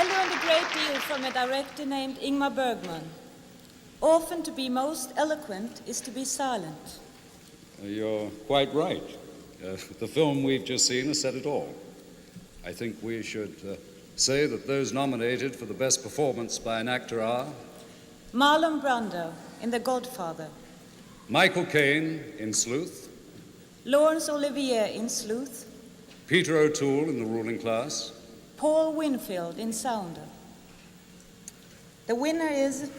learned a great deal from a director named Ingmar Bergman. Often to be most eloquent is to be silent. You're quite right. The film we've just seen has said it all. I think we should say that those nominated for the best performance by an actor are Marlon Brando in The Godfather. Michael Caine in Sleuth. Laurence Olivier in Sleuth. Peter O'Toole in The Ruling Class. Paul Winfield in Sounder. The winner is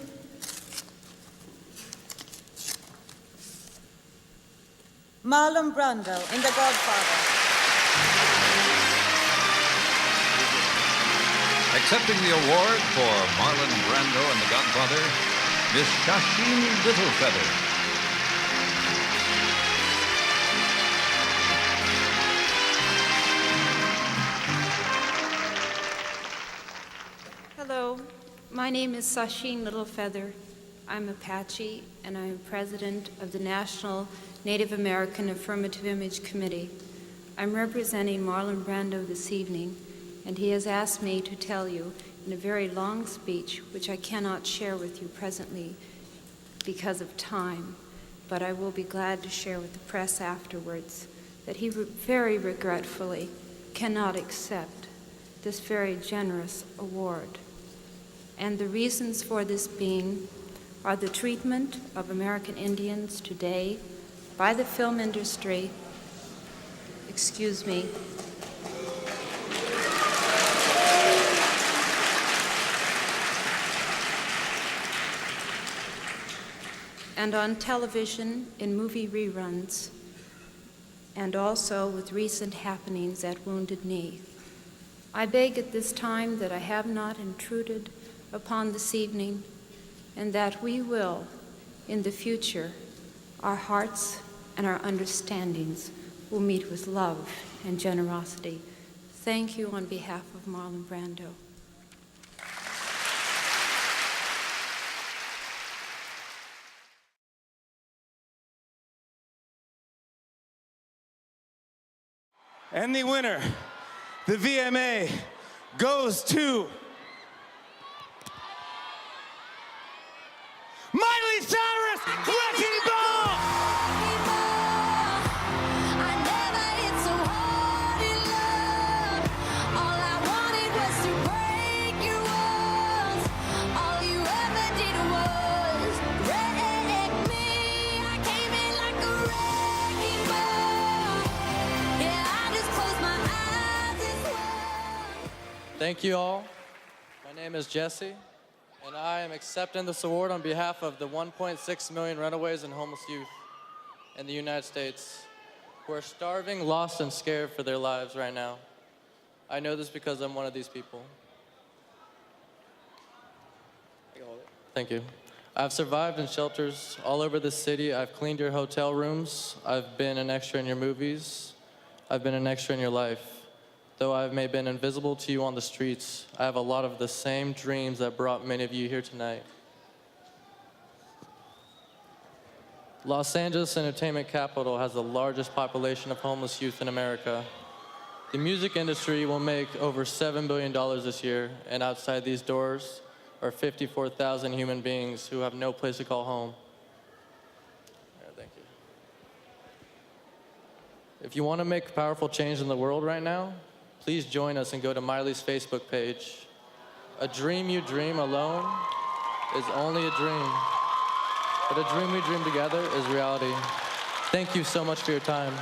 Marlon Brando in The Godfather. Accepting the award for Marlon Brando and The Godfather, Miss Shasheen Littlefeather. Hello, my name is Shasheen Littlefeather. I'm Apache, and I'm president of the National Native American Affirmative Image Committee. I'm representing Marlon Brando this evening, and he has asked me to tell you in a very long speech, which I cannot share with you presently because of time, but I will be glad to share with the press afterwards, that he very regretfully cannot accept this very generous award. And the reasons for this being are the treatment of American Indians today by the film industry, and on television in movie reruns, and also with recent happenings at Wounded Knee. I beg at this time that I have not intruded upon this evening, and that we will, in the future, our hearts and our understandings will meet with love and generosity. Thank you on behalf of Marlon Brando. And the winner, the VMA, goes to Miley Cyrus, Wrecking Ball! Thank you all. My name is Jesse, and I am accepting this award on behalf of the 1.6 million runaways and homeless youth in the United States who are starving, lost, and scared for their lives right now. I know this because I'm one of these people. Thank you. I've survived in shelters all over the city. I've cleaned your hotel rooms. I've been an extra in your movies. I've been an extra in your life. Though I may have been invisible to you on the streets, I have a lot of the same dreams that brought many of you here tonight. Los Angeles entertainment capital has the largest population of homeless youth in America. The music industry will make over $7 billion this year, and outside these doors are 54,000 human beings who have no place to call home. Thank you. If you want to make powerful change in the world right now, please join us and go to Miley's Facebook page. A dream you dream alone is only a dream, but a dream we dream together is reality. Thank you so much for your time.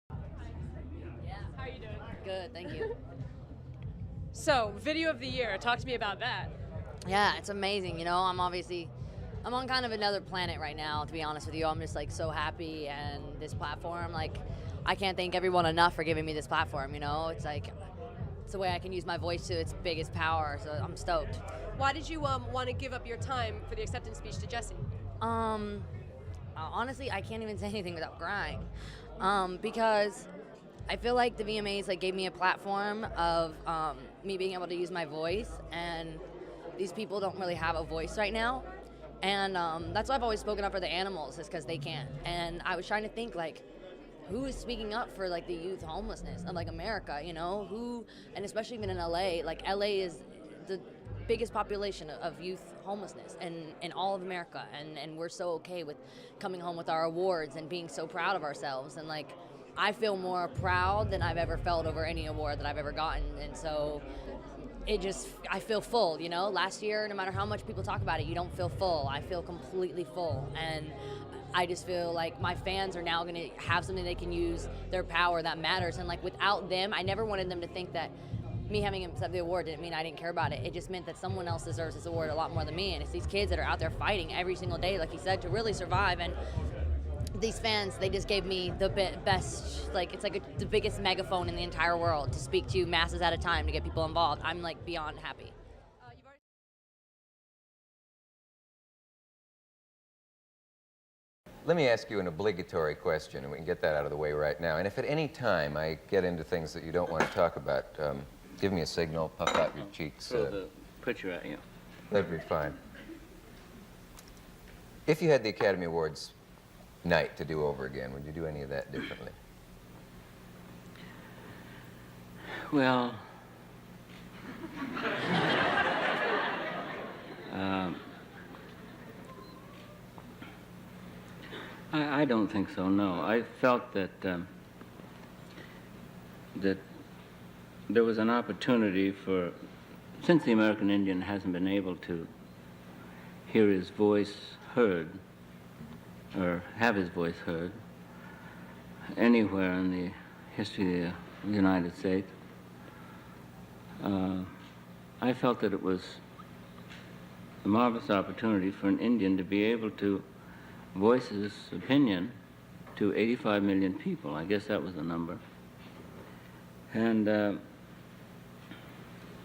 How are you doing? Good, thank you. So, video of the year, talk to me about that. Yeah, it's amazing. You know, I'm on kind of another planet right now, to be honest with you. I'm just like so happy, and this platform, like, I can't thank everyone enough for giving me this platform, you know? It's like, it's the way I can use my voice to its biggest power, so I'm stoked. Why did you want to give up your time for the acceptance speech to Jesse? Honestly, I can't even say anything without crying, because I feel like the VMAs like gave me a platform of me being able to use my voice, and these people don't really have a voice right now. And that's why I've always spoken up for the animals, is because they can't. And I was trying to think, like, who is speaking up for like the youth homelessness of like America, you know, who, and especially even in LA, like LA is the biggest population of youth homelessness in all of America, and we're so okay with coming home with our awards and being so proud of ourselves, and like I feel more proud than I've ever felt over any award that I've ever gotten, and so I feel full, you know. Last year, no matter how much people talk about it, you don't feel full. I feel completely full, and I just feel like my fans are now going to have something they can use their power that matters, and like without them, I never wanted them to think that me having accepted the award didn't mean I didn't care about it. It just meant that someone else deserves this award a lot more than me, and it's these kids that are out there fighting every single day, like he said, to really survive. And these fans, they just gave me the best, like it's like the biggest megaphone in the entire world to speak to masses at a time to get people involved. I'm like beyond happy. Let me ask you an obligatory question, and we can get that out of the way right now. And if at any time I get into things that you don't want to talk about, give me a signal, puff out your cheeks. Throw the picture at you. That'd be fine. If you had the Academy Awards night to do over again, would you do any of that differently? Well, I don't think so, no. I felt that that there was an opportunity for, since the American Indian hasn't been able to hear his voice heard, or have his voice heard, anywhere in the history of the United States, I felt that it was a marvelous opportunity for an Indian to be able to voice his opinion to 85 million people. I guess that was the number. And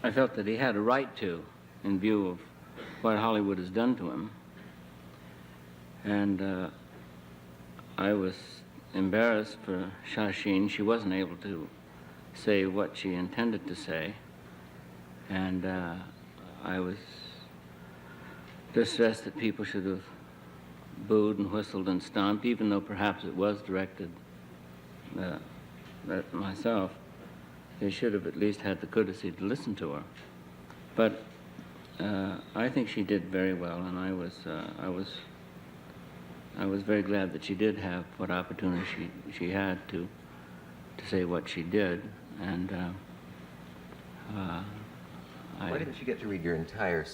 I felt that he had a right to, in view of what Hollywood has done to him. And I was embarrassed for Shashin. She wasn't able to say what she intended to say. And I was distressed that people should have booed and whistled and stomped, even though perhaps it was directed at myself. They should have at least had the courtesy to listen to her. But I think she did very well, and I was very glad that she did have what opportunity she had to say what she did. And why didn't you get to read your entire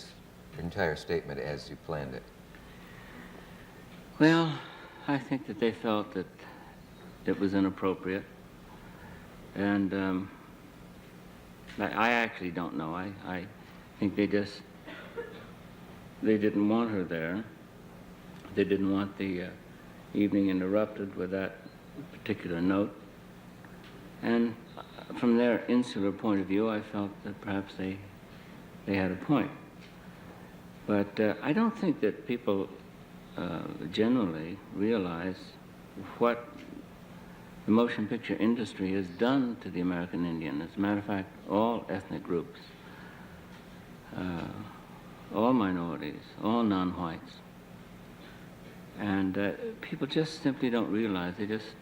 statement as you planned it? Well, I think that they felt that it was inappropriate, and I actually don't know. I think they didn't want her there. They didn't want the evening interrupted with that particular note. And from their insular point of view, I felt that perhaps they had a point. But I don't think that people generally realize what the motion picture industry has done to the American Indian. As a matter of fact, all ethnic groups, all minorities, all non-whites. And people just simply don't realize. They just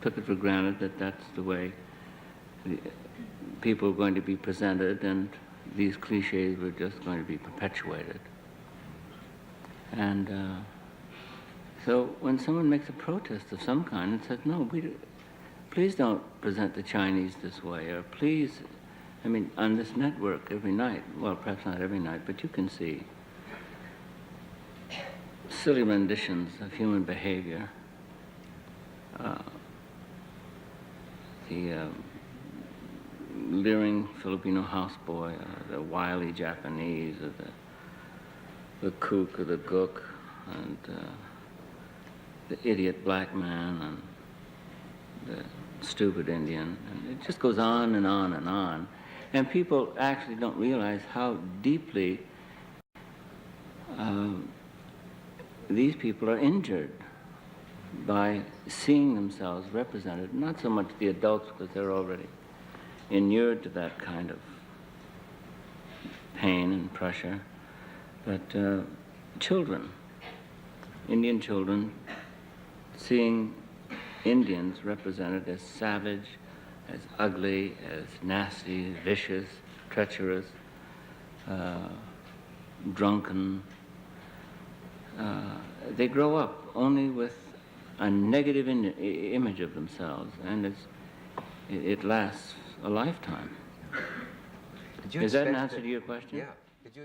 took it for granted that that's the way people are going to be presented, and these cliches were just going to be perpetuated. And so when someone makes a protest of some kind and says, no, please don't present the Chinese this way, or please, I mean, on this network every night, well, perhaps not every night, but you can see silly renditions of human behavior. The leering Filipino houseboy, the wily Japanese, or the kook or the gook, and the idiot black man, and the stupid Indian, and it just goes on and on and on. And people actually don't realize how deeply these people are injured by seeing themselves represented, not so much the adults because they're already inured to that kind of pain and pressure, but children, Indian children, seeing Indians represented as savage, as ugly, as nasty, vicious, treacherous, drunken. They grow up only with a negative image of themselves, and it lasts a lifetime. Did you Is that an expect answer to your question? Yeah. Did you